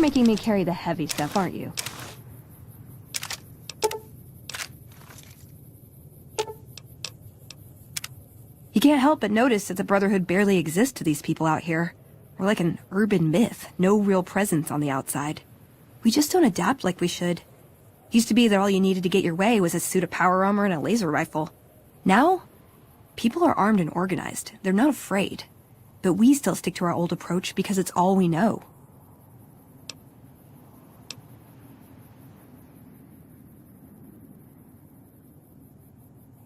You're making me carry the heavy stuff, aren't you? You can't help but notice that the Brotherhood barely exists to these people out here. We're like an urban myth, no real presence on the outside. We just don't adapt like we should. Used to be that all you needed to get your way was a suit of power armor and a laser rifle. Now, people are armed and organized. They're not afraid. But we still stick to our old approach because it's all we know.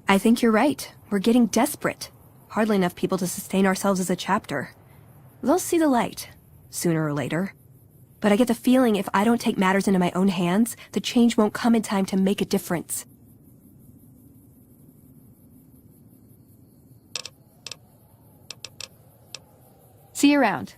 I think you're right. We're getting desperate. Hardly enough people to sustain ourselves as a chapter. They'll see the light, sooner or later. But I get the feeling if I don't take matters into my own hands, the change won't come in time to make a difference. See you around.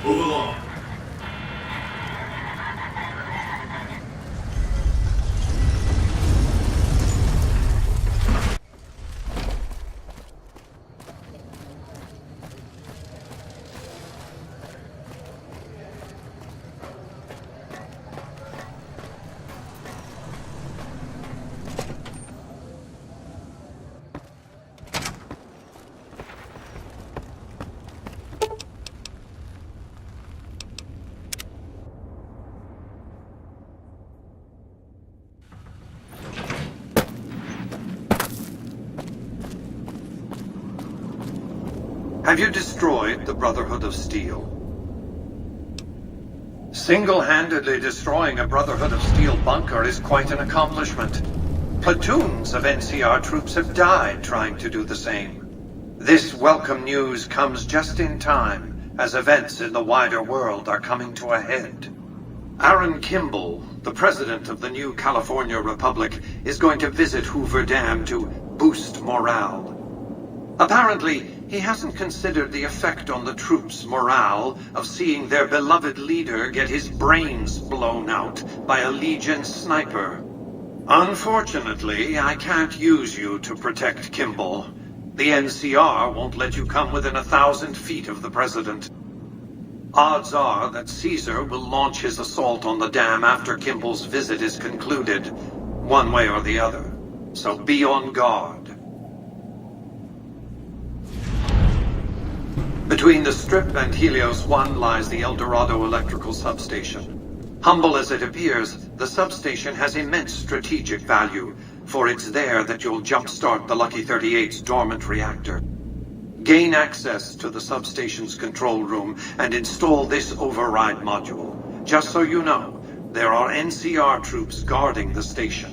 Move along. Have you destroyed the Brotherhood of Steel? Single-handedly destroying a Brotherhood of Steel bunker is quite an accomplishment. Platoons of NCR troops have died trying to do the same. This welcome news comes just in time, as events in the wider world are coming to a head. Aaron Kimball, the president of the new California Republic, is going to visit Hoover Dam to boost morale. Apparently, he hasn't considered the effect on the troops' morale of seeing their beloved leader get his brains blown out by a Legion sniper. Unfortunately, I can't use you to protect Kimball. The NCR won't let you come within 1,000 feet of the president. Odds are that Caesar will launch his assault on the dam after Kimball's visit is concluded, one way or the other. So be on guard. Between the Strip and Helios 1 lies the El Dorado electrical substation. Humble as it appears, the substation has immense strategic value, for it's there that you'll jumpstart the Lucky 38's dormant reactor. Gain access to the substation's control room and install this override module. Just so you know, there are NCR troops guarding the station.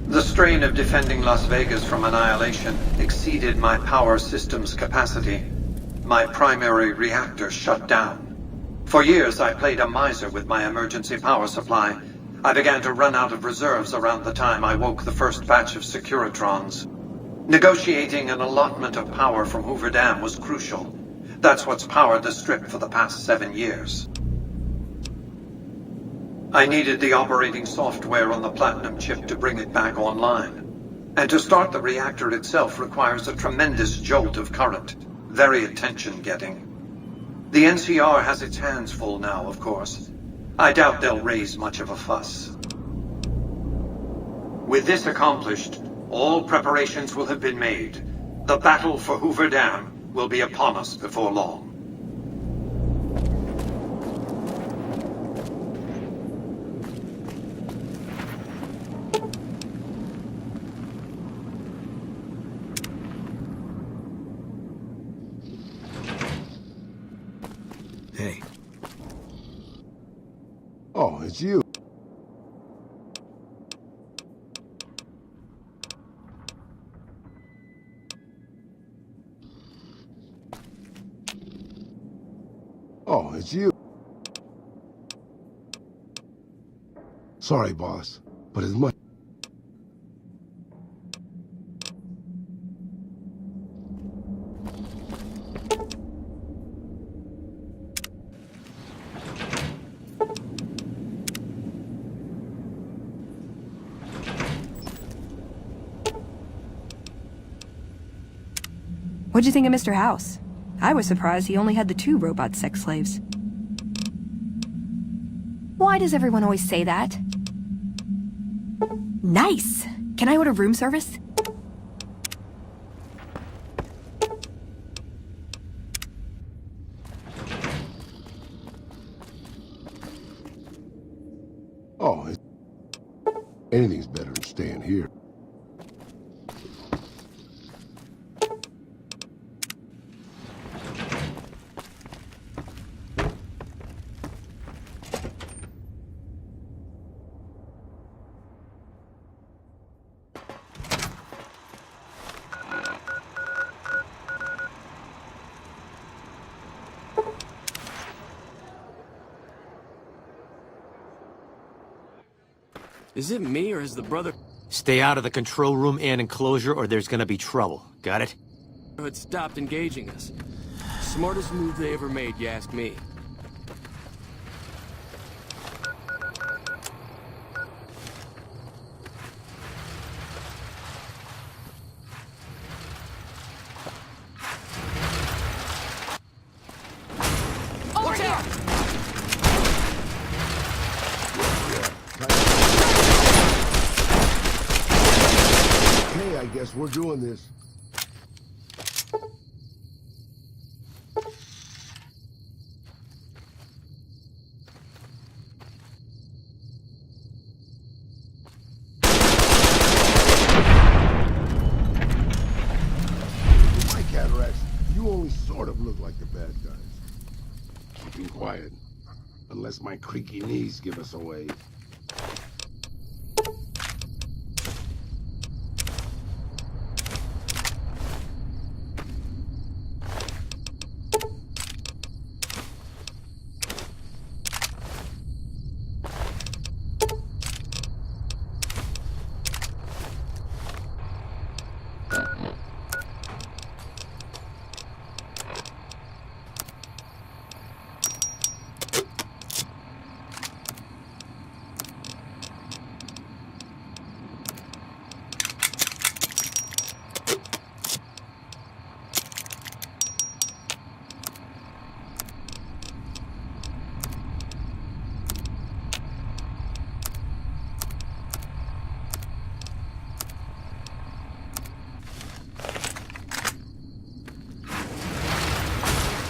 The strain of defending Las Vegas from annihilation exceeded my power system's capacity. My primary reactor shut down. For years, I played a miser with my emergency power supply. I began to run out of reserves around the time I woke the first batch of Securitrons. Negotiating an allotment of power from Hoover Dam was crucial. That's what's powered the Strip for the past 7 years. I needed the operating software on the Platinum chip to bring it back online. And to start the reactor itself requires a tremendous jolt of current. Very attention-getting. The NCR has its hands full now, of course. I doubt they'll raise much of a fuss. With this accomplished, all preparations will have been made. The battle for Hoover Dam will be upon us before long. Hey. Oh, it's you. Oh, it's you. Sorry, boss, but as much... What'd you think of Mr. House? I was surprised he only had the 2 robot sex slaves. Why does everyone always say that? Nice! Can I order room service? Oh, anything's better than staying here. Is it me, or is the brother... Stay out of the control room and enclosure, or there's gonna be trouble. Got it? ...had stopped engaging us? Smartest move they ever made, you ask me. Okay, I guess we're doing this. My cataracts, you only sort of look like the bad guys. Keeping quiet. Unless my creaky knees give us away.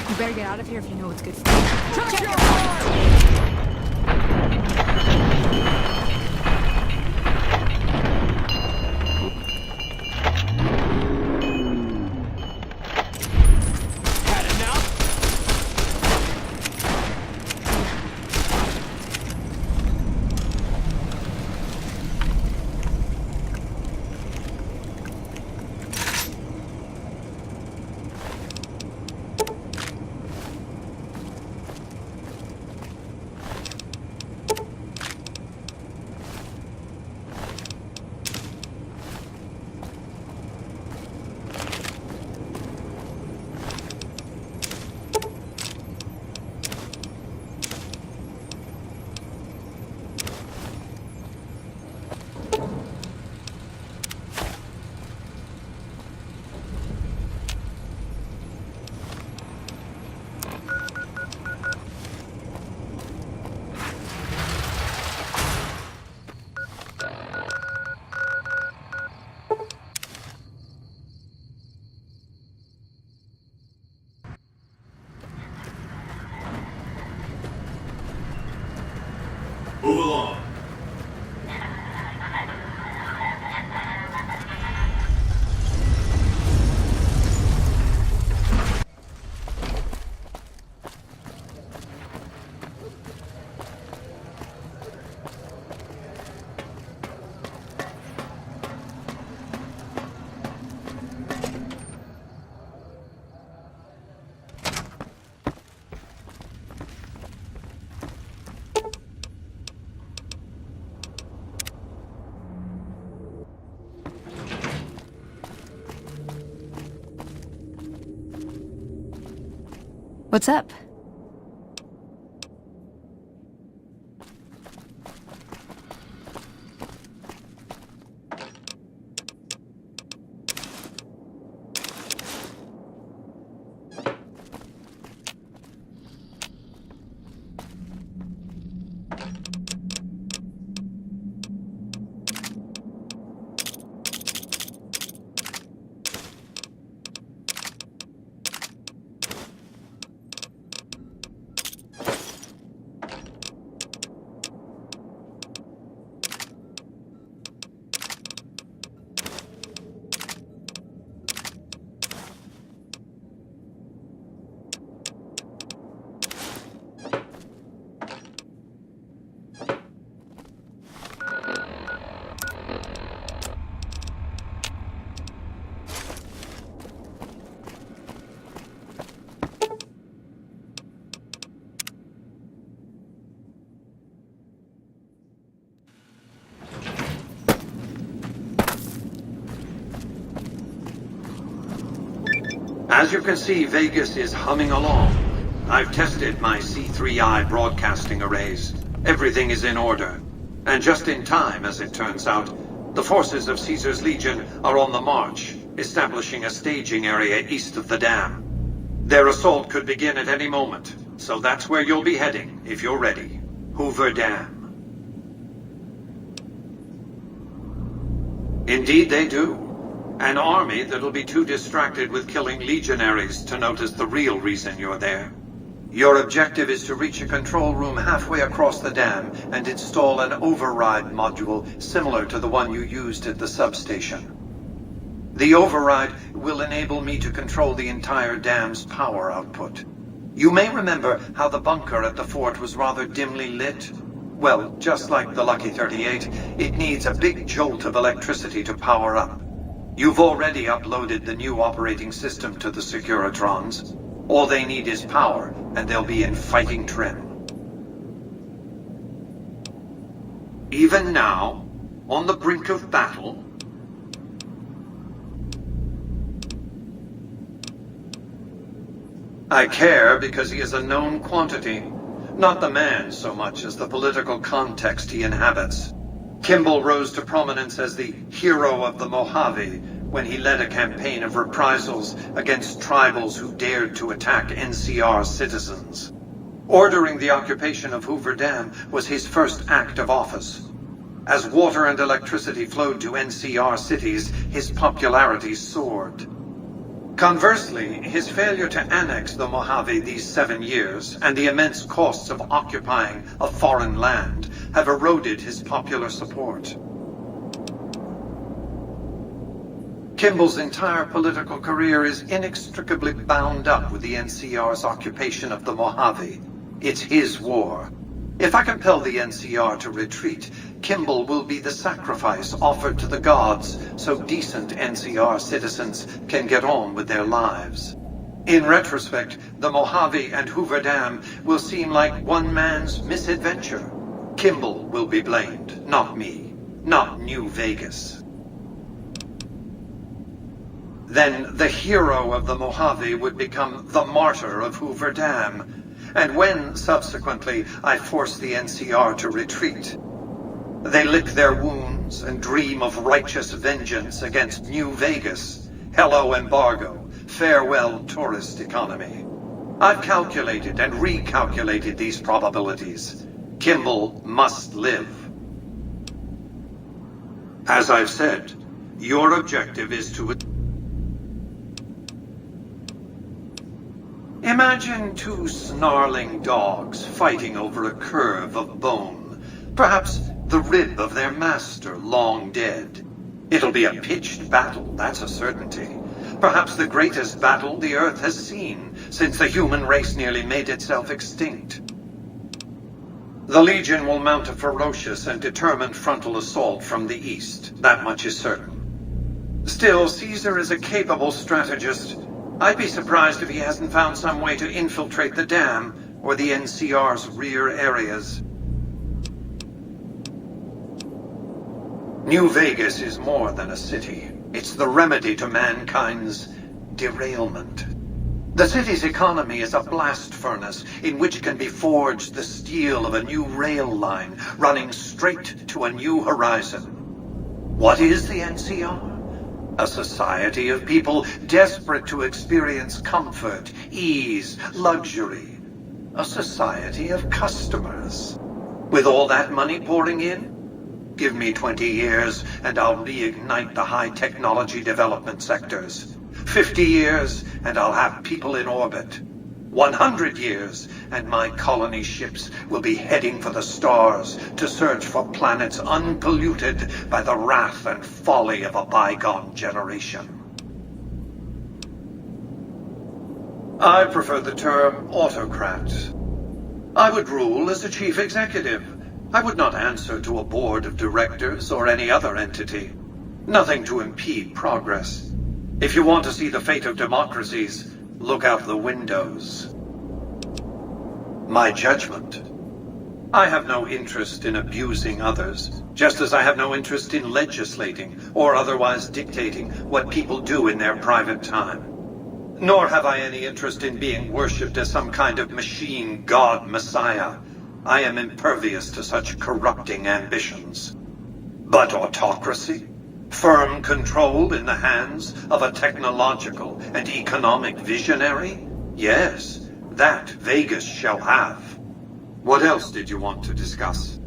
You better get out of here if you know what's good for you. Check your heart! Move along. What's up? As you can see, Vegas is humming along. I've tested my C3I broadcasting arrays. Everything is in order. And just in time, as it turns out, the forces of Caesar's Legion are on the march, establishing a staging area east of the dam. Their assault could begin at any moment, so that's where you'll be heading, if you're ready. Hoover Dam. Indeed they do. An army that'll be too distracted with killing legionaries to notice the real reason you're there. Your objective is to reach a control room halfway across the dam and install an override module similar to the one you used at the substation. The override will enable me to control the entire dam's power output. You may remember how the bunker at the fort was rather dimly lit. Well, just like the Lucky 38, it needs a big jolt of electricity to power up. You've already uploaded the new operating system to the Securitrons. All they need is power, and they'll be in fighting trim. Even now, on the brink of battle, I care because he is a known quantity, not the man so much as the political context he inhabits. Kimball rose to prominence as the hero of the Mojave when he led a campaign of reprisals against tribals who dared to attack NCR citizens. Ordering the occupation of Hoover Dam was his first act of office. As water and electricity flowed to NCR cities, his popularity soared. Conversely, his failure to annex the Mojave these 7 years and the immense costs of occupying a foreign land have eroded his popular support. Kimball's entire political career is inextricably bound up with the NCR's occupation of the Mojave. It's his war. If I compel the NCR to retreat, Kimball will be the sacrifice offered to the gods so decent NCR citizens can get on with their lives. In retrospect, the Mojave and Hoover Dam will seem like one man's misadventure. Kimball will be blamed, not me, not New Vegas. Then the hero of the Mojave would become the martyr of Hoover Dam. And when, subsequently, I force the NCR to retreat, they lick their wounds and dream of righteous vengeance against New Vegas. Hello, embargo. Farewell, tourist economy. I've calculated and recalculated these probabilities. Kimball must live. As I've said, your objective is to... Imagine two snarling dogs fighting over a curve of bone. Perhaps the rib of their master long dead. It'll be a pitched battle, that's a certainty. Perhaps the greatest battle the Earth has seen since the human race nearly made itself extinct. The Legion will mount a ferocious and determined frontal assault from the east, that much is certain. Still, Caesar is a capable strategist. I'd be surprised if he hasn't found some way to infiltrate the dam or the NCR's rear areas. New Vegas is more than a city. It's the remedy to mankind's derailment. The city's economy is a blast furnace in which can be forged the steel of a new rail line running straight to a new horizon. What is the NCR? A society of people desperate to experience comfort, ease, luxury. A society of customers. With all that money pouring in, give me 20 years and I'll reignite the high technology development sectors. 50 years and I'll have people in orbit. 100 years and my colony ships will be heading for the stars to search for planets unpolluted by the wrath and folly of a bygone generation. I prefer the term autocrat. I would rule as a chief executive. I would not answer to a board of directors or any other entity. Nothing to impede progress. If you want to see the fate of democracies, look out the windows. My judgment. I have no interest in abusing others, just as I have no interest in legislating or otherwise dictating what people do in their private time. Nor have I any interest in being worshipped as some kind of machine god messiah. I am impervious to such corrupting ambitions. But autocracy? Firm control in the hands of a technological and economic visionary? Yes, that Vegas shall have. What else did you want to discuss?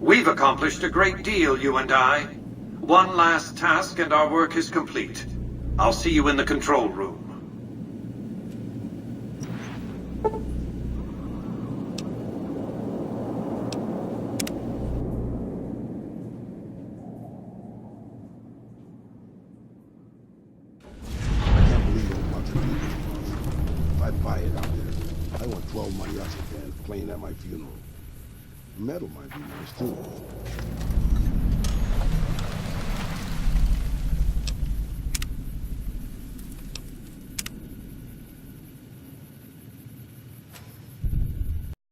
We've accomplished a great deal, you and I. One last task and our work is complete. I'll see you in the control room. I can't believe I'm about to do this. If I buy it out there, I want 12 mariachi bands playing at my funeral. Metal might be nice too.